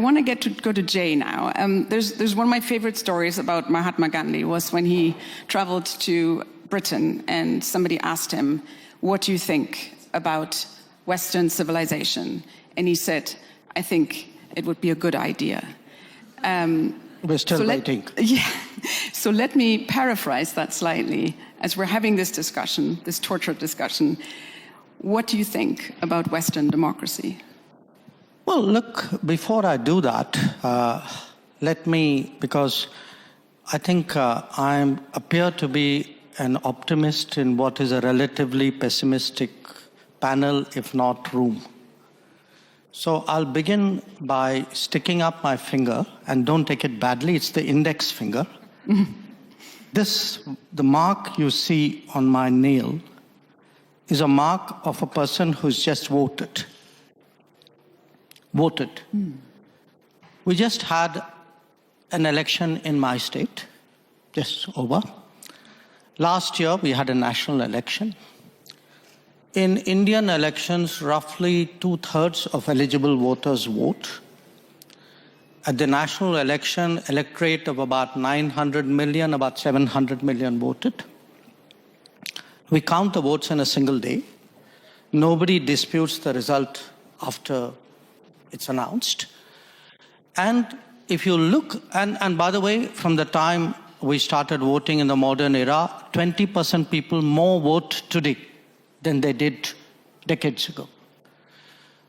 I want to go to Jay now. There's one of my favorite stories about Mahatma Gandhi was when he traveled to Britain and somebody asked him, "What do you think about Western civilization?" And he said, "I think it would be a good idea." We're still waiting. Yeah. So let me paraphrase that slightly. As we're having this discussion, this tortured discussion, what do you think about Western democracy? Well, look, before I do that, let me, because I think I appear to be an optimist in what is a relatively pessimistic panel, if not room. So I'll begin by sticking up my finger, and don't take it badly, it's the index finger. The mark you see on my nail is a mark of a person who's just voted. We just had an election in my state, just over. Last year, we had a national election. In Indian elections, roughly 2/3 of eligible voters vote. At the national election, electorate of about 900 million, about 700 million voted. We count the votes in a single day. Nobody disputes the result after it's announced. And if you look, and by the way, from the time we started voting in the modern era, 20% people more vote today than they did decades ago.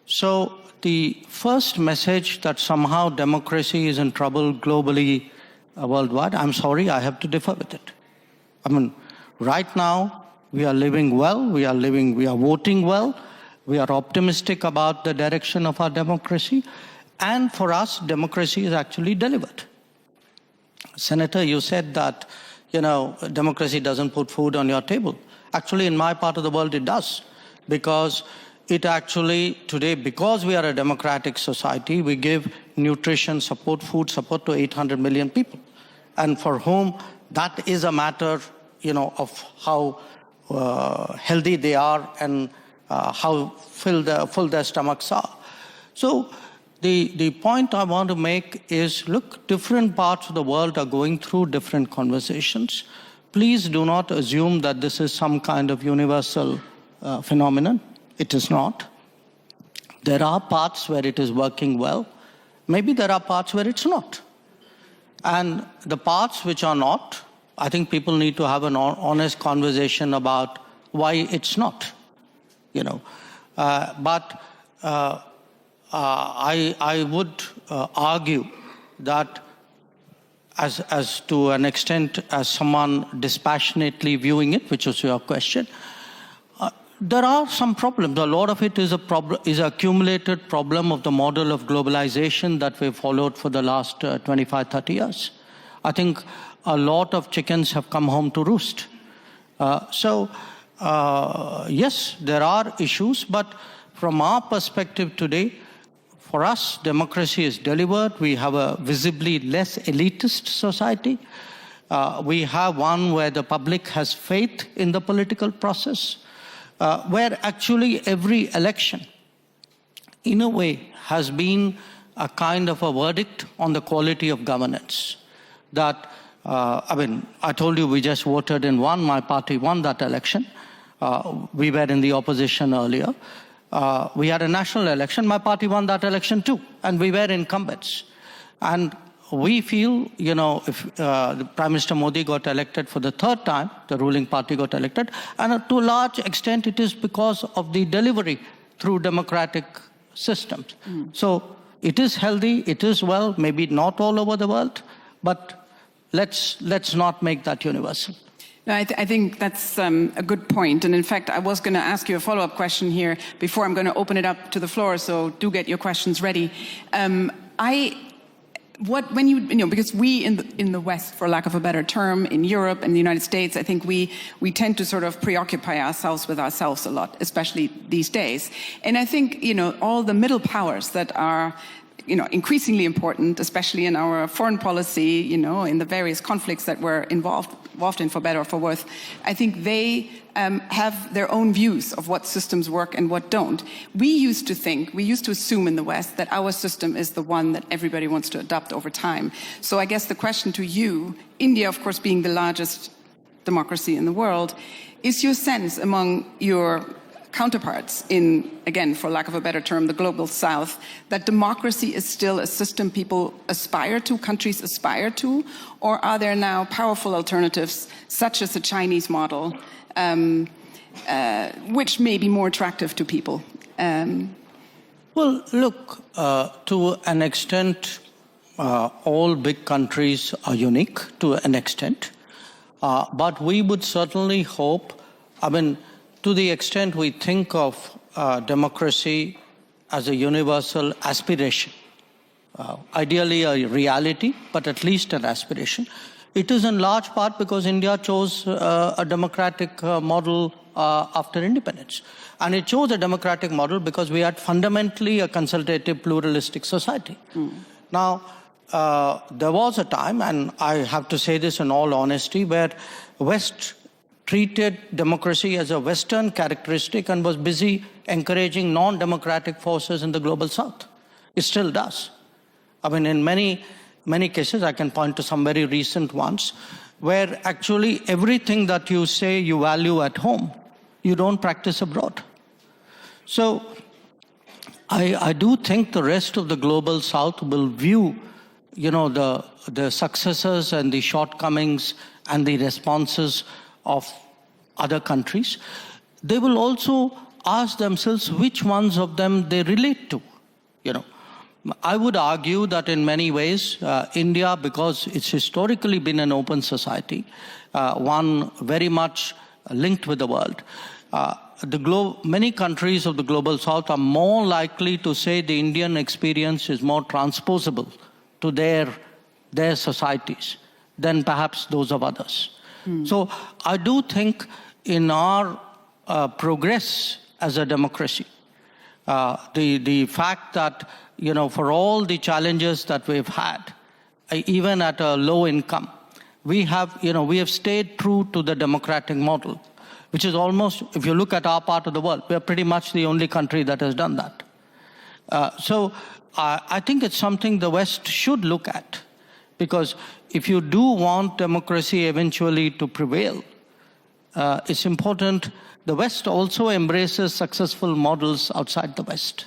So the first message that somehow democracy is in trouble globally, worldwide, I'm sorry, I have to differ with it. I mean, right now, we are living well, we are voting well, we are optimistic about the direction of our democracy, and for us, democracy is actually delivered. Senator, you said that, democracy doesn't put food on your table. Actually, in my part of the world, it does, because it actually, today, because we are a democratic society, we give nutrition support, food support to 800 million people, and for whom that is a matter, of how healthy they are and how full their stomachs are. So the point I want to make is, look, different parts of the world are going through different conversations. Please do not assume that this is some kind of universal phenomenon. It is not. There are parts where it is working well. Maybe there are parts where it's not. And the parts which are not, I think people need to have an honest conversation about why it's not. But I would argue that as to an extent as someone dispassionately viewing it, which was your question, there are some problems. A lot of it is is an accumulated problem of the model of globalization that we've followed for the last 25, 30 years. I think a lot of chickens have come home to roost. Yes, there are issues, but from our perspective today, for us, democracy is delivered. We have a visibly less elitist society. We have one where the public has faith in the political process, where actually every election, in a way, has been a kind of a verdict on the quality of governance. That, I told you we just voted in one, my party won that election. We were in the opposition earlier. We had a national election, my party won that election too, and we were incumbents. And we feel, if Prime Minister Modi got elected for the third time, the ruling party got elected, and to a large extent it is because of the delivery through democratic systems. So it is healthy, it is well, maybe not all over the world, but let's not make that universal. No, I think that's a good point. And in fact, I was going to ask you a follow-up question here before I'm going to open it up to the floor, so do get your questions ready. Because we in the West, for lack of a better term, in Europe and the United States, I think we tend to sort of preoccupy ourselves with ourselves a lot, especially these days. And I think, all the middle powers that are increasingly important, especially in our foreign policy, in the various conflicts that we're involved in, for better or for worse. I think they have their own views of what systems work and what don't. We used to assume in the West that our system is the one that everybody wants to adopt over time. So I guess the question to you, India, of course, being the largest democracy in the world, is your sense among your counterparts in, again, for lack of a better term, the global South, that democracy is still a system people aspire to, countries aspire to, or are there now powerful alternatives, such as the Chinese model, which may be more attractive to people? Well, look, to an extent, all big countries are unique to an extent, but we would certainly hope, to the extent we think of democracy as a universal aspiration, ideally a reality, but at least an aspiration. It is in large part because India chose a democratic model after independence. And it chose a democratic model because we had fundamentally a consultative, pluralistic society. Now, there was a time, and I have to say this in all honesty, where West treated democracy as a Western characteristic and was busy encouraging non-democratic forces in the global South. It still does. In many cases, I can point to some very recent ones, where actually everything that you say you value at home, you don't practice abroad. So I do think the rest of the global South will view, the successes and the shortcomings and the responses of other countries. They will also ask themselves which ones of them they relate to. I would argue that in many ways, India, because it's historically been an open society, one very much linked with the world, many countries of the global South are more likely to say the Indian experience is more transposable to their societies than perhaps those of others. So I do think in our progress as a democracy, the fact that, for all the challenges that we've had, even at a low income, we have stayed true to the democratic model, which is almost, if you look at our part of the world, we're pretty much the only country that has done that. So I think it's something the West should look at, because if you do want democracy eventually to prevail, it's important the West also embraces successful models outside the West.